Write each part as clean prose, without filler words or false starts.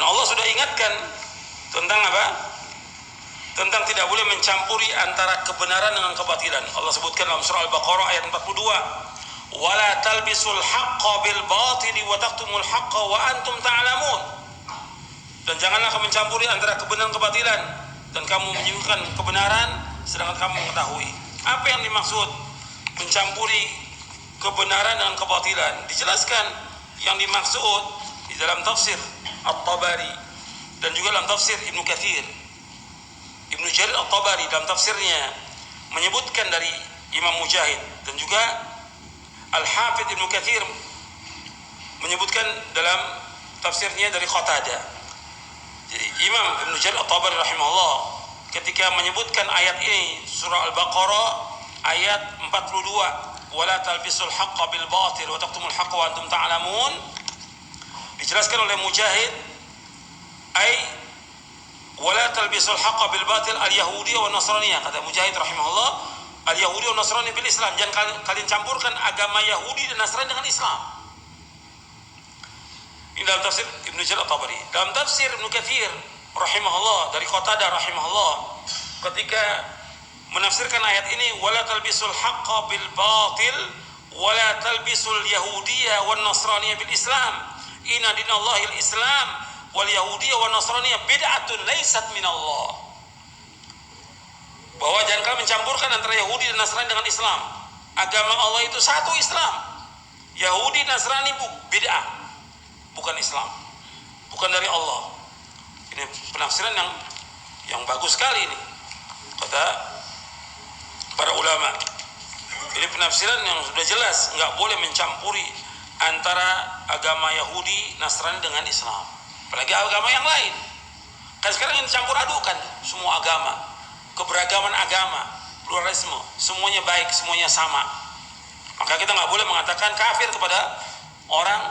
Allah sudah ingatkan tentang apa? Tentang tidak boleh mencampuri antara kebenaran dengan kebatilan. Allah sebutkan dalam surah Al-Baqarah ayat 42, "Wala talbisul haqqa bil batili wa taqtumul haqqa wa antum ta'lamun." Dan janganlah kamu mencampuri antara kebenaran dan kebatilan, dan kamu menyebutkan kebenaran sedangkan kamu mengetahui. Apa yang dimaksud mencampuri kebenaran dengan kebatilan? Dijelaskan yang dimaksud di dalam tafsir At-Tabari dan juga dalam tafsir Ibnu Katsir. Ibnu Jarir At-Tabari dalam tafsirnya menyebutkan dari Imam Mujahid, dan juga Al-Hafidz Ibnu Katsir menyebutkan dalam tafsirnya dari Qatadah. Jadi Imam Ibnu Jarir At-Tabari rahimahullah ketika menyebutkan ayat ini, surah Al-Baqarah ayat 42, "Wala talbisul haqqa bil batil wa taqtumul haqqa wa antum ta'lamun," dijelaskan oleh Mujahid, ai wala talbisul haqqa bil batil al-yahudiyah wa nasraniyah. Kata Mujahid rahimahullah, al-yahudi wa nasrani bil Islam, jangan kalian campurkan agama Yahudi dan Nasrani dengan Islam. Ini dalam tafsir Ibnu Jarir At-Tabari. Dalam tafsir Ibnu Katsir rahimahullah dari Qatadah rahimahullah ketika menafsirkan ayat ini, wala talbisul haqqa bil batil wala talbisul yahudiyah wan nasraniyah bil Islam, inna dinallahil Islam wal yahudiyah wan nasraniyah bid'atun laysat minallah. Bahwa jangan kalian mencampurkan antara Yahudi dan Nasrani dengan Islam. Agama Allah itu satu, Islam. Yahudi Nasrani bid'ah, bukan Islam, bukan dari Allah. Ini penafsiran yang bagus sekali ini, kata para ulama. Ini penafsiran yang sudah jelas, nggak boleh mencampuri antara agama Yahudi Nasrani dengan Islam, apalagi agama yang lain. Kan sekarang ini campur adukan semua agama, keberagaman agama, pluralisme, semuanya baik, semuanya sama. Maka kita nggak boleh mengatakan kafir kepada orang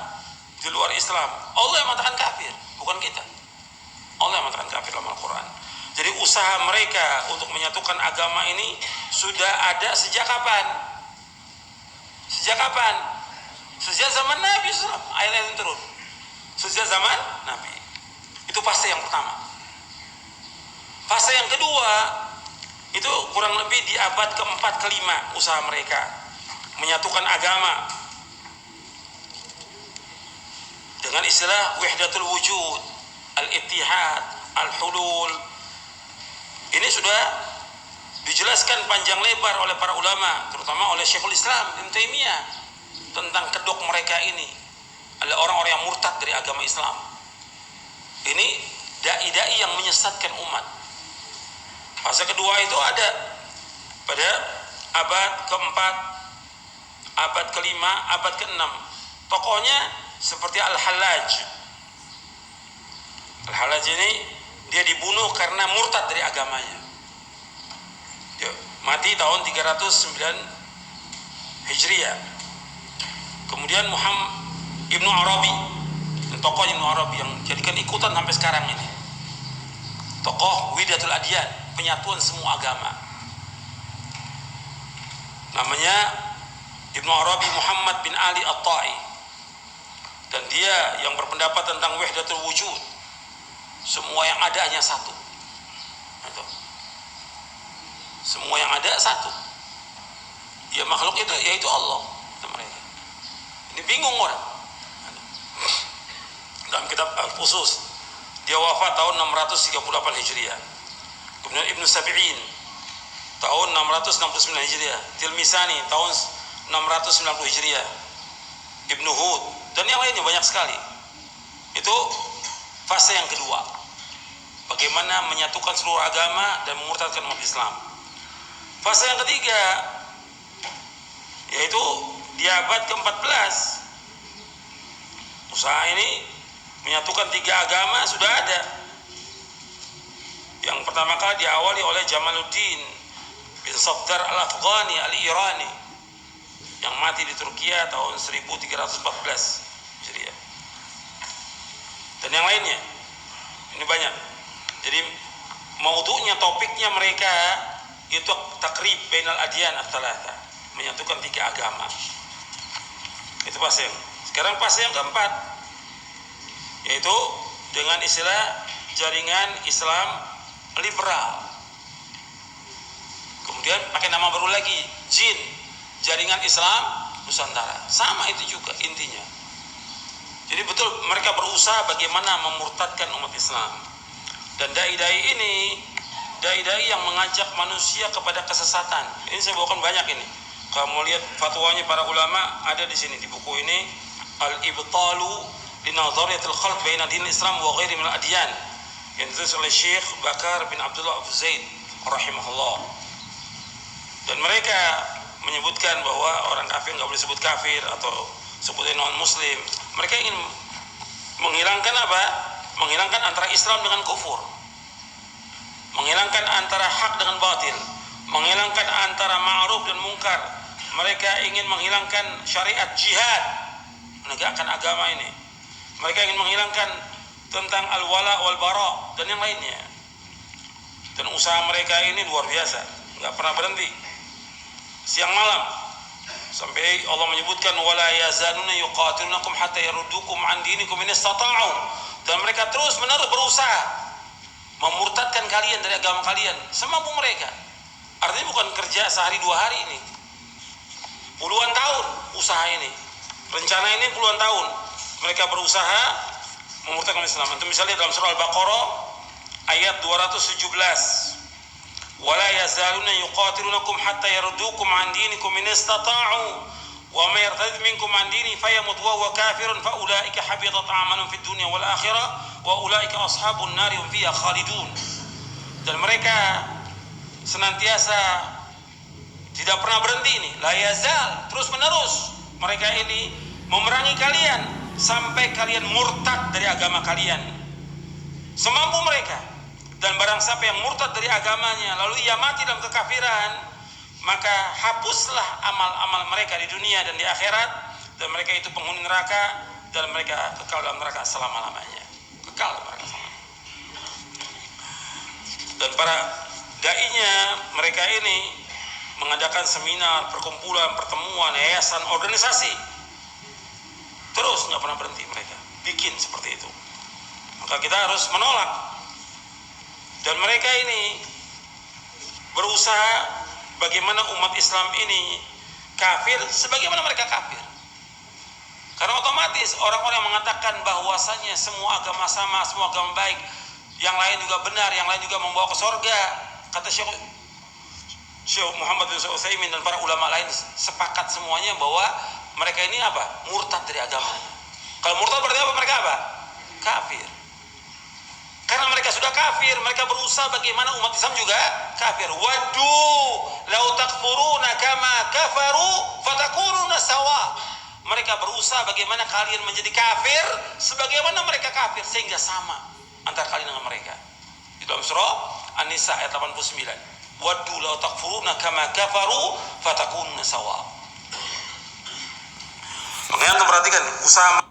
di luar Islam. Allah yang mengatakan kafir, bukan kita. Allah yang mengatakan kafir dalam Al-Quran. Jadi usaha mereka untuk menyatukan agama ini sudah ada sejak kapan? Sejak kapan? Sejak zaman Nabi SAW, ayat-ayat yang turun. Sejak zaman Nabi. Itu fase yang pertama. Fase yang kedua itu kurang lebih di abad ke-4 ke-5 usaha mereka menyatukan agama dengan istilah wahdatul wujud, al-ittihad, al-hulul. Ini sudah dijelaskan panjang lebar oleh para ulama, terutama oleh Syekhul Islam Ibnu Taimiyah, tentang kedok mereka ini adalah orang-orang yang murtad dari agama Islam. Ini dai-dai yang menyesatkan umat. Fase kedua itu ada pada abad ke-4, abad ke-5, abad ke-6. Tokohnya seperti Al-Hallaj. Al-Hallaj ini dia dibunuh karena murtad dari agamanya. Dia mati tahun 309 Hijriah. Kemudian Muhammad Ibnu Arabi, tokoh Ibnu Arabi yang jadikan ikutan sampai sekarang ini. Tokoh Widatul Adyan, penyatuan semua agama. Namanya Ibnu Arabi Muhammad bin Ali At-Tai. Dan dia yang berpendapat tentang wahdatul wujud. Semua yang ada hanya satu. Itu. Semua yang ada satu. Ya makhluk itu yaitu Allah. Itu mereka. Ini bingung orang. Dalam kitab Al-Fusus, dia wafat tahun 638 Hijriah. Kemudian Ibnu Sabi'in tahun 669 Hijriah, Tilmisani tahun 690 Hijriah, Ibnu Hud dan yang lainnya banyak sekali. Itu fase yang kedua, bagaimana menyatukan seluruh agama dan memurtadkan umat Islam. Fase yang ketiga yaitu di abad ke-14. Usaha ini menyatukan 3 agama sudah ada. Yang pertama kali diawali oleh Jamaluddin bin Safdar al-Afghani al-Irani yang mati di Turkiya tahun 1314 Hijriah. Dan yang lainnya. Ini banyak. Jadi maudhu'nya, topiknya mereka itu takrib bainal adyan ats-tsalatsa, menyatukan 3 agama. Itu fase. Sekarang fase yang keempat yaitu dengan istilah jaringan Islam liberal. Kemudian pakai nama baru lagi, JIN, Jaringan Islam Nusantara. Sama itu juga intinya. Jadi betul mereka berusaha bagaimana memurtadkan umat Islam. Dan dai-dai ini, dai-dai yang mengajak manusia kepada kesesatan. Ini saya bawakan banyak ini. Kalau mau lihat fatwanya para ulama ada di sini di buku ini, Al-Ibtalu li Nadhariyatil Khalq baina Din Islam wa ghairi min al-adyan, yang ditulis oleh Syekh Bakar bin Abdullah Abu Zaid rahimahullah. Dan mereka menyebutkan bahwa orang kafir nggak boleh sebut kafir atau sebutnya non muslim. Mereka ingin menghilangkan apa? Menghilangkan antara Islam dengan kufur, menghilangkan antara hak dengan batil, menghilangkan antara ma'ruf dan mungkar. Mereka ingin menghilangkan syariat jihad, menegakkan agama ini. Mereka ingin menghilangkan tentang al-wala wal bara dan yang lainnya. Dan usaha mereka ini luar biasa, nggak pernah berhenti, siang malam, sampai Allah menyebutkan wala yazaluna yuqatilunakum hatta yaruddukum an dinikum in istata'u. Dan mereka terus menerus berusaha memurtadkan kalian dari agama kalian semampu mereka. Artinya bukan kerja sehari dua hari ini, puluhan tahun usaha ini, rencana ini puluhan tahun mereka berusaha memurtadkan Islam. Itu misalnya dalam surah Al-Baqarah ayat 217, wala yazaluna yuqatilunakum hatta yaruddukum an dinikum in istata'u wa may yartad minkum an dini fayamut wa huwa kafirun fa ulaika habitat a'maluhum fid dunya wal akhirah wa ulaika ashabun nar hum fiha khalidun. Dan mereka senantiasa tidak pernah berhenti ini, la yazal, terus menerus mereka ini memerangi kalian sampai kalian murtad dari agama kalian semampu mereka. Dan barang siapa yang murtad dari agamanya lalu ia mati dalam kekafiran, maka hapuslah amal-amal mereka di dunia dan di akhirat, dan mereka itu penghuni neraka, dan mereka kekal dalam neraka selama-lamanya. Kekal dalam neraka selama. Dan para dai-nya mereka ini mengadakan seminar, perkumpulan, pertemuan, yayasan, organisasi. Terus nggak pernah berhenti mereka bikin seperti itu. Maka kita harus menolak. Dan mereka ini berusaha bagaimana umat Islam ini kafir sebagaimana mereka kafir. Karena otomatis orang-orang yang mengatakan bahwasanya semua agama sama, semua agama baik, yang lain juga benar, yang lain juga membawa ke surga, kata Syekh Muhammad bin Utsaimin dan para ulama lain sepakat semuanya bahwa mereka ini apa? Murtad dari agama. Kalau murtad berarti apa? Mereka apa? Kafir. Karena mereka sudah kafir, mereka berusaha bagaimana umat Islam juga kafir. Waddu law takfuruna kama kafaru fatakununa sawa. Mereka berusaha bagaimana kalian menjadi kafir sebagaimana mereka kafir, sehingga sama antara kalian dengan mereka. Di dalam surah An-Nisa ayat 89. Waddu law takfuruna kama kafaru fatakununa sawa. Makanya perhatikan usaha